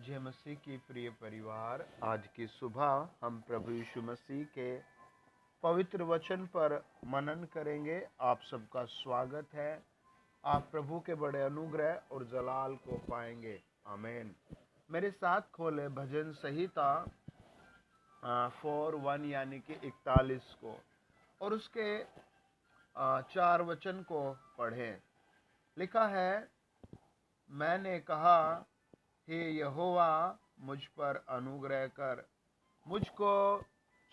जय मसीह की प्रिय परिवार, आज की सुबह हम प्रभु यीशु मसीह के पवित्र वचन पर मनन करेंगे। आप सबका स्वागत है। आप प्रभु के बड़े अनुग्रह और जलाल को पाएंगे। आमीन। मेरे साथ खोले भजन संहिता 4:1 यानी कि 41 को, और उसके 4 वचन को पढ़ें। लिखा है, मैंने कहा, हे यहोवा, मुझ पर अनुग्रह कर, मुझको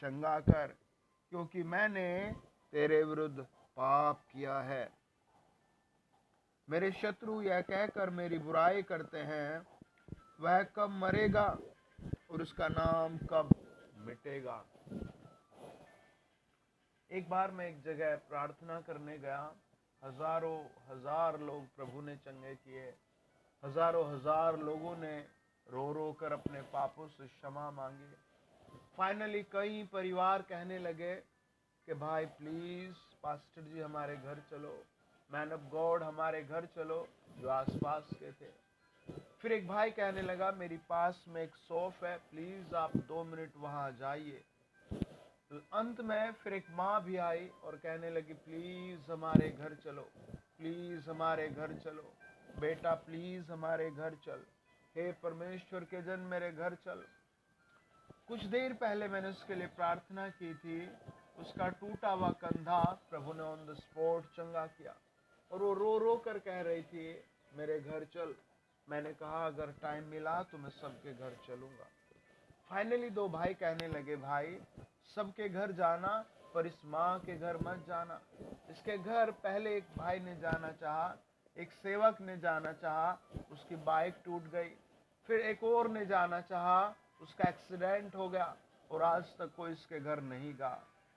चंगा कर, क्योंकि मैंने तेरे विरुद्ध पाप किया है। मेरे शत्रु यह कहकर मेरी बुराई करते हैं, वह कब मरेगा और उसका नाम कब मिटेगा। एक बार मैं एक जगह प्रार्थना करने गया। हजारों हजार लोग प्रभु ने चंगे किए। हजारों हजार लोगों ने रो रो कर अपने पापों से क्षमा मांगी। फाइनली कई परिवार कहने लगे कि भाई प्लीज पास्टर जी हमारे घर चलो, मैन ऑफ गॉड हमारे घर चलो, जो आसपास के थे। फिर एक भाई कहने लगा, मेरी पास में एक शॉप है, प्लीज आप 2 मिनट वहां जाइए। तो अंत में फिर एक माँ भी आई और कहने लगी, प्लीज हमारे घर चलो, प्लीज हमारे घर चलो, बेटा प्लीज हमारे घर चल, हे परमेश्वर के जन मेरे घर चल। कुछ देर पहले मैंने उसके लिए प्रार्थना की थी। उसका टूटा हुआ कंधा प्रभु ने ऑन द स्पॉट चंगा किया, और वो रो रो कर कह रही थी, मेरे घर चल। मैंने कहा, अगर टाइम मिला तो मैं सबके घर चलूंगा। फाइनली 2 भाई कहने लगे, भाई सबके घर जाना, पर इस माँ के घर मत जाना। इसके घर पहले एक भाई ने जाना चाहा, एक सेवक ने जाना चाहा, उसकी बाइक टूट गई। फिर एक और ने जाना चाहा, उसका एक्सीडेंट हो गया, और आज तक कोई इसके घर नहीं गया।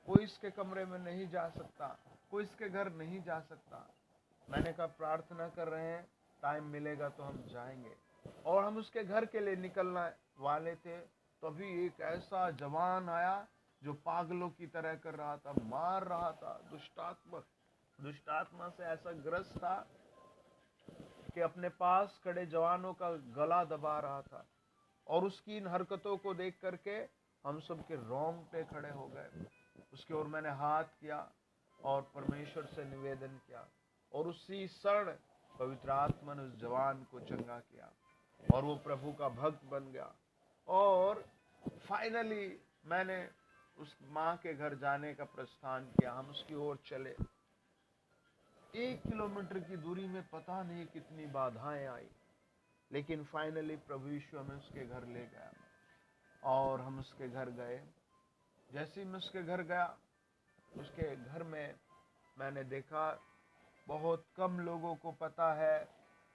कोई इसके कमरे में नहीं जा सकता, कोई इसके घर नहीं जा सकता। मैंने कहा, प्रार्थना कर रहे हैं, टाइम मिलेगा तो हम जाएंगे। और हम उसके घर के लिए निकलने वाले थे, तभी एक ऐसा जवान आया जो पागलों की तरह कर रहा था, मार रहा था। दुष्टात्मा से ऐसा ग्रस्त था कि अपने पास खड़े जवानों का गला दबा रहा था। और उसकी इन हरकतों को देख करके हम सब के रोंगटे खड़े हो गए। उसके ओर मैंने हाथ किया और परमेश्वर से निवेदन किया, और उसी क्षण पवित्र आत्मा ने उस जवान को चंगा किया, और वो प्रभु का भक्त बन गया। और फाइनली मैंने उस माँ के घर जाने का प्रस्थान किया। हम उसकी ओर चले। 1 किलोमीटर की दूरी में पता नहीं कितनी बाधाएं आई, लेकिन फाइनली प्रभु यीशु हमें उसके घर ले गया, और हम उसके घर गए। जैसे ही मैं उसके घर गया, उसके घर में मैंने देखा, बहुत कम लोगों को पता है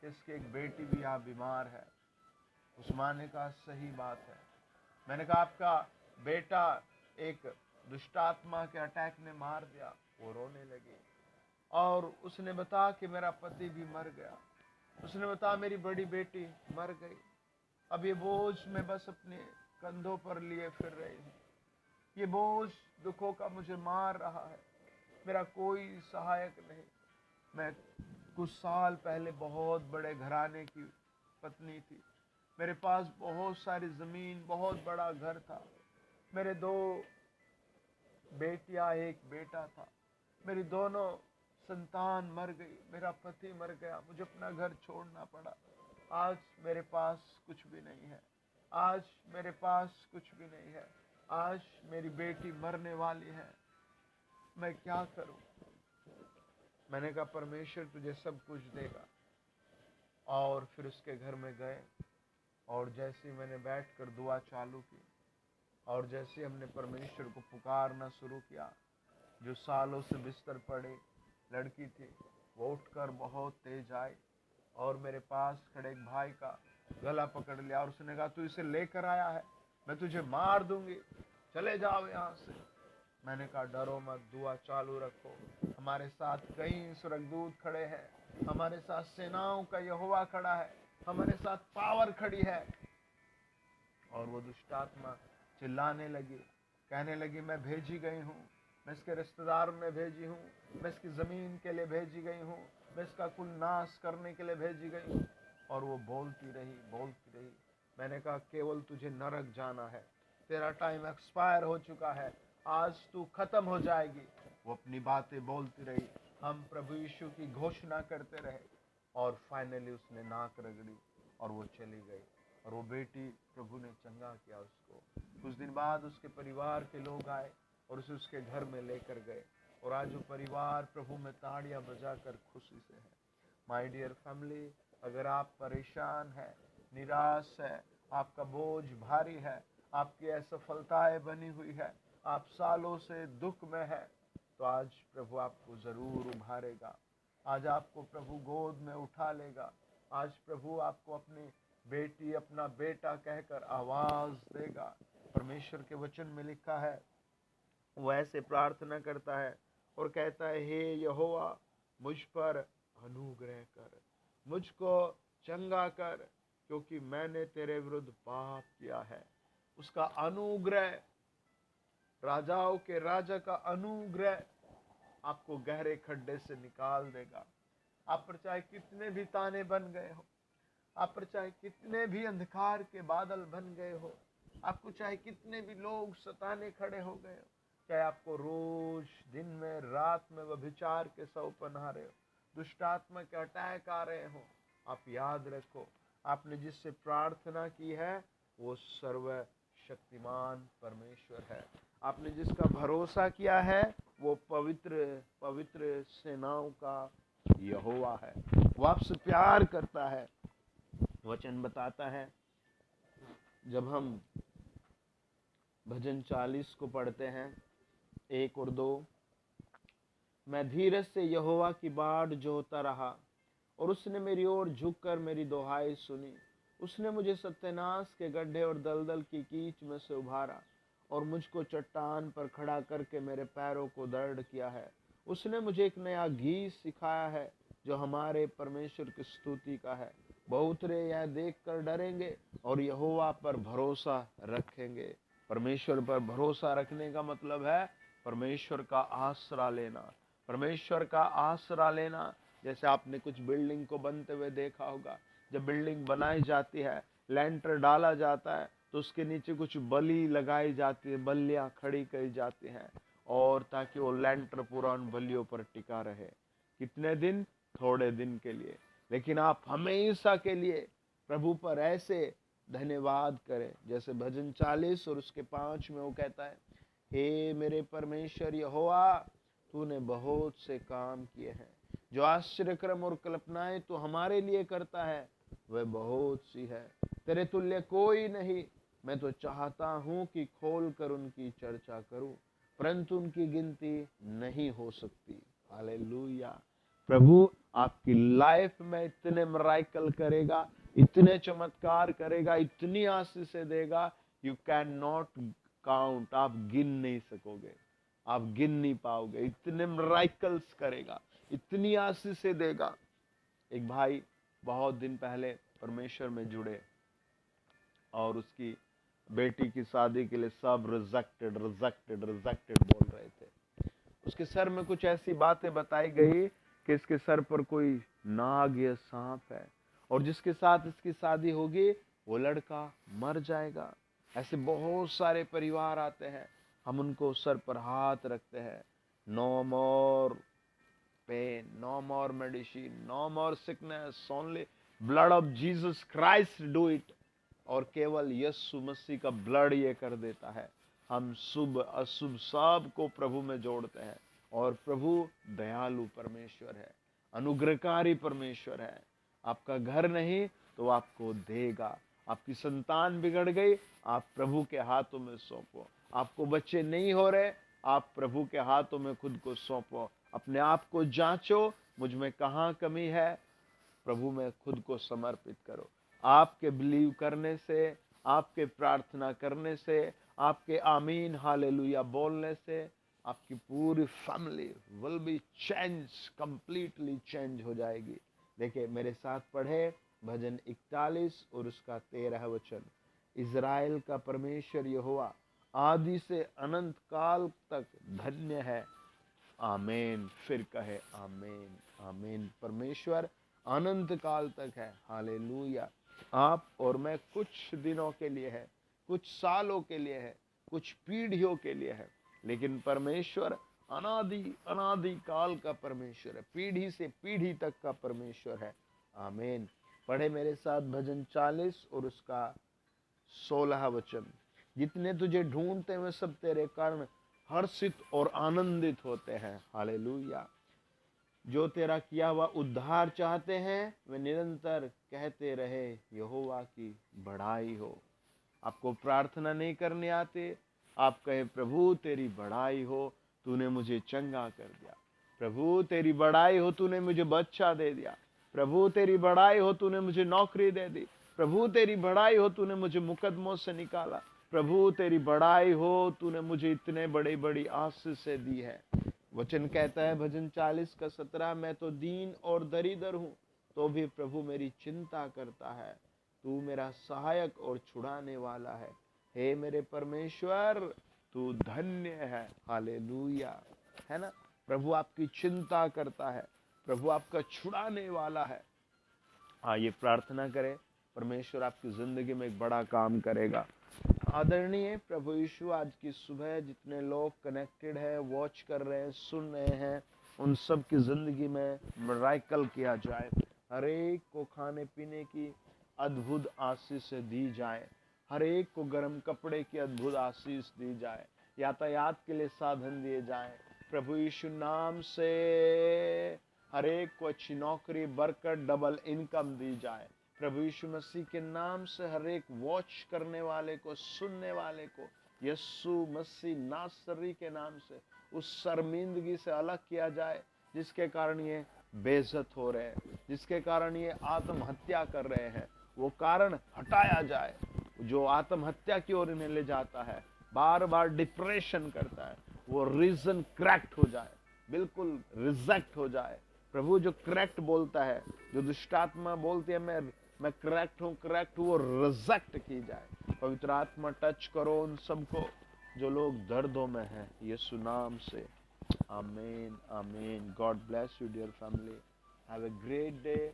कि इसकी एक बेटी भी यहाँ बीमार है। उस माँ ने कहा, सही बात है। मैंने कहा, आपका बेटा एक दुष्टात्मा के अटैक ने मार दिया। वो रोने लगी, और उसने बताया कि मेरा पति भी मर गया। उसने बताया, मेरी बड़ी बेटी मर गई। अब ये बोझ मैं बस अपने कंधों पर लिए फिर रही हूँ। ये बोझ दुखों का मुझे मार रहा है। मेरा कोई सहायक नहीं। मैं कुछ साल पहले बहुत बड़े घराने की पत्नी थी। मेरे पास बहुत सारी जमीन, बहुत बड़ा घर था। मेरे 2 बेटियां, एक बेटा था। मेरी दोनों संतान मर गई, मेरा पति मर गया, मुझे अपना घर छोड़ना पड़ा। आज मेरे पास कुछ भी नहीं है। आज मेरे पास कुछ भी नहीं है। आज मेरी बेटी मरने वाली है। मैं क्या करूं? मैंने कहा, परमेश्वर तुझे सब कुछ देगा। और फिर उसके घर में गए, और जैसे ही मैंने बैठकर दुआ चालू की, और जैसे हमने परमेश्वर को पुकारना शुरू किया, जो सालों से बिस्तर पड़े लड़की थी, वो उठकर बहुत तेज आई, और मेरे पास खड़े एक भाई का गला पकड़ लिया, और उसने कहा, तू इसे लेकर आया है, मैं तुझे मार दूंगी, चले जाओ यहाँ से। मैंने कहा, डरो मत, दुआ चालू रखो। हमारे साथ कई स्वर्गदूत खड़े हैं, हमारे साथ सेनाओं का यहोवा खड़ा है, हमारे साथ पावर खड़ी है। और वो दुष्टात्मा चिल्लाने लगी, कहने लगी, मैं भेजी गई हूँ, मैं इसके रिश्तेदारों में भेजी हूँ, मैं इसकी ज़मीन के लिए भेजी गई हूँ, मैं इसका कुल नाश करने के लिए भेजी गई हूँ। और वो बोलती रही, बोलती रही। मैंने कहा केवल तुझे नरक जाना है, तेरा टाइम एक्सपायर हो चुका है, आज तू खत्म हो जाएगी। वो अपनी बातें बोलती रही, हम प्रभु यीशु की घोषणा करते रहे, और फाइनली उसने नाक रगड़ी और वो चली गई। और वो बेटी, प्रभु ने चंगा किया उसको। कुछ दिन बाद उसके परिवार के लोग आए और उसे उसके घर में लेकर गए, और आज वो परिवार प्रभु में ताड़ियां बजाकर खुशी से है। माय डियर फैमिली, अगर आप परेशान हैं, निराश है, आपका बोझ भारी है, आपकी असफलताएं बनी हुई है, आप सालों से दुख में है, तो आज प्रभु आपको जरूर उभारेगा। आज आपको प्रभु गोद में उठा लेगा। आज प्रभु आपको अपनी बेटी, अपना बेटा कहकर आवाज देगा। परमेश्वर के वचन में लिखा है, वो ऐसे प्रार्थना करता है और कहता है, हे यहोवा, मुझ पर अनुग्रह कर, मुझको चंगा कर, क्योंकि मैंने तेरे विरुद्ध पाप किया है। उसका अनुग्रह, राजाओं के राजा का अनुग्रह आपको गहरे खड्डे से निकाल देगा। आप पर चाहे कितने भी ताने बन गए हो, आप पर चाहे कितने भी अंधकार के बादल बन गए हो, आपको चाहे कितने भी लोग सताने खड़े हो गए हो, चाहे आपको रोज दिन में रात में व्यभिचार के सौपन आ रहे हो, दुष्ट आत्मा के अटैक आ रहे हो, आप याद रखो, आपने जिससे प्रार्थना की है वो सर्वशक्तिमान परमेश्वर है। आपने जिसका भरोसा किया है वो पवित्र पवित्र सेनाओं का यहोवा है। वो आपसे प्यार करता है। वचन बताता है, जब हम भजन 40 को पढ़ते हैं 1 और 2, मैं धीरज से यहोवा की बाट जोहता रहा, और उसने मेरी ओर झुककर मेरी दुहाई सुनी। उसने मुझे सत्यानाश के गड्ढे और दलदल की कीच में से उभारा, और मुझको चट्टान पर खड़ा करके मेरे पैरों को दृढ़ किया है। उसने मुझे एक नया गीत सिखाया है, जो हमारे परमेश्वर की स्तुति का है। बहुतरे यह देखकर डरेंगे और यहोवा पर भरोसा रखेंगे। परमेश्वर पर भरोसा रखने का मतलब है परमेश्वर का आसरा लेना। परमेश्वर का आसरा लेना, जैसे आपने कुछ बिल्डिंग को बनते हुए देखा होगा। जब बिल्डिंग बनाई जाती है, लेंटर डाला जाता है, तो उसके नीचे कुछ बली लगाई जाती है, बल्लियां खड़ी करी जाती हैं, और ताकि वो लेंटर पूरा उन बलियों पर टिका रहे। कितने दिन? थोड़े दिन के लिए। लेकिन आप हमेशा के लिए प्रभु पर ऐसे धन्यवाद करें, जैसे भजन 40 और उसके 5 में वो कहता है, हे मेरे परमेश्वर यहोवा, तूने बहुत से काम किए हैं। जो आश्चर्यक्रम और कल्पनाएं तो हमारे लिए करता है वह बहुत सी है, तेरे तुल्य कोई नहीं। मैं तो चाहता हूं कि खोल कर उनकी चर्चा करूं, परंतु उनकी गिनती नहीं हो सकती। हालेलुया। प्रभु आपकी लाइफ में इतने मिरेकल करेगा, इतने चमत्कार करेगा, इतनी आशीष देगा, यू कैन नॉट काउंट। आप गिन नहीं सकोगे, आप गिन नहीं पाओगे। इतने मिरेकल्स करेगा, इतनी आशीष देगा। एक भाई बहुत दिन पहले परमेश्वर में जुड़े, और उसकी बेटी की शादी के लिए सब रिजेक्टेड रिजेक्टेड रिजेक्टेड बोल रहे थे। उसके सर में कुछ ऐसी बातें बताई गई कि इसके सर पर कोई नाग या सांप है, और जिसके साथ इसकी शादी होगी वो लड़का मर जाएगा। ऐसे बहुत सारे परिवार आते हैं, हम उनको सर पर हाथ रखते हैं, no more pain, no more medicine, no more sickness, only blood of Jesus Christ do it. और केवल यीशु मसीह का ब्लड ये कर देता है। हम शुभ अशुभ सब को प्रभु में जोड़ते हैं, और प्रभु दयालु परमेश्वर है, अनुग्रहकारी परमेश्वर है। आपका घर नहीं तो आपको देगा। आपकी संतान बिगड़ गई, आप प्रभु के हाथों में सौंपो। आपको बच्चे नहीं हो रहे, आप प्रभु के हाथों में खुद को सौंपो। अपने आप को जांचो, मुझ में कहाँ कमी है, प्रभु में खुद को समर्पित करो। आपके बिलीव करने से, आपके प्रार्थना करने से, आपके आमीन हालेलुया बोलने से आपकी पूरी family will be change, completely change हो जाएगी। देखिए मेरे साथ पढ़े भजन 41 और उसका 13 वचन। इज़राइल का परमेश्वर यहोवा आदि से अनंत काल तक धन्य है। आमीन। फिर कहे आमीन आमीन। परमेश्वर अनंत काल तक है। हालेलुया। आप और मैं कुछ दिनों के लिए है, कुछ सालों के लिए है, कुछ पीढ़ियों के लिए है, लेकिन परमेश्वर अनादि अनादि काल का परमेश्वर है, पीढ़ी से पीढ़ी तक का परमेश्वर है। आमीन। पढ़े मेरे साथ भजन 40 और उसका 16 वचन। जितने तुझे ढूंढते हैं वे सब तेरे कारण हर्षित और आनंदित होते हैं। हालेलुया। जो तेरा किया हुआ उद्धार चाहते हैं वे निरंतर कहते रहे यहोवा की बढ़ाई हो। आपको प्रार्थना नहीं करने आते, आप कहे प्रभु तेरी बढ़ाई हो, तूने मुझे चंगा कर दिया। प्रभु तेरी बढ़ाई हो, तूने मुझे बच्चा दे दिया। प्रभु तेरी बढ़ाई हो, तूने मुझे नौकरी दे दी। प्रभु तेरी बढ़ाई हो, तूने मुझे मुकदमों से निकाला। प्रभु तेरी बढ़ाई हो, तूने मुझे इतने बड़ी बड़ी आशीषें दी है। वचन कहता है भजन 40 का 17, मैं तो दीन और दरिद्र हूँ, तो भी प्रभु मेरी चिंता करता है। तू मेरा सहायक और छुड़ाने वाला है। हे मेरे परमेश्वर, तू धन्य है। हालेलुया। है ना? प्रभु आपकी चिंता करता है, प्रभु आपका छुड़ाने वाला है। आइए प्रार्थना करें, परमेश्वर आपकी जिंदगी में एक बड़ा काम करेगा। आदरणीय प्रभु यीशु, आज की सुबह जितने लोग कनेक्टेड है, वॉच कर रहे हैं, सुन रहे हैं, उन सब की जिंदगी में मिरेकल किया जाए। हर एक को खाने पीने की अद्भुत आशीष दी जाए। हर एक को गर्म कपड़े की अद्भुत आशीष दी जाए। यातायात के लिए साधन दिए जाए प्रभु यीशु नाम से। हर एक को अच्छी नौकरी, बरकत, डबल इनकम दी जाए प्रभु यीशु मसीह के नाम से। हर एक वॉच करने वाले को, सुनने वाले को यीशु मसीह नासरी के नाम से उस शर्मिंदगी से अलग किया जाए जिसके कारण ये बेइज्जत हो रहे हैं, जिसके कारण ये आत्महत्या कर रहे हैं। वो कारण हटाया जाए जो आत्महत्या की ओर इन्हें ले जाता है, बार बार डिप्रेशन करता है, वो रीजन क्रैक्ट हो जाए, बिल्कुल रिजेक्ट हो जाए। प्रभु जो करेक्ट बोलता है, जो दुष्टात्मा बोलती है मैं करेक्ट हूँ, वो रिजेक्ट की जाए। पवित्र आत्मा टच करो उन सबको जो लोग दर्दों में हैं, यीशु नाम से। आमीन आमीन। God bless you dear family. Have a great day.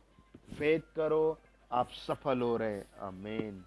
Faith करो, आप सफल हो रहे हैं। आमीन।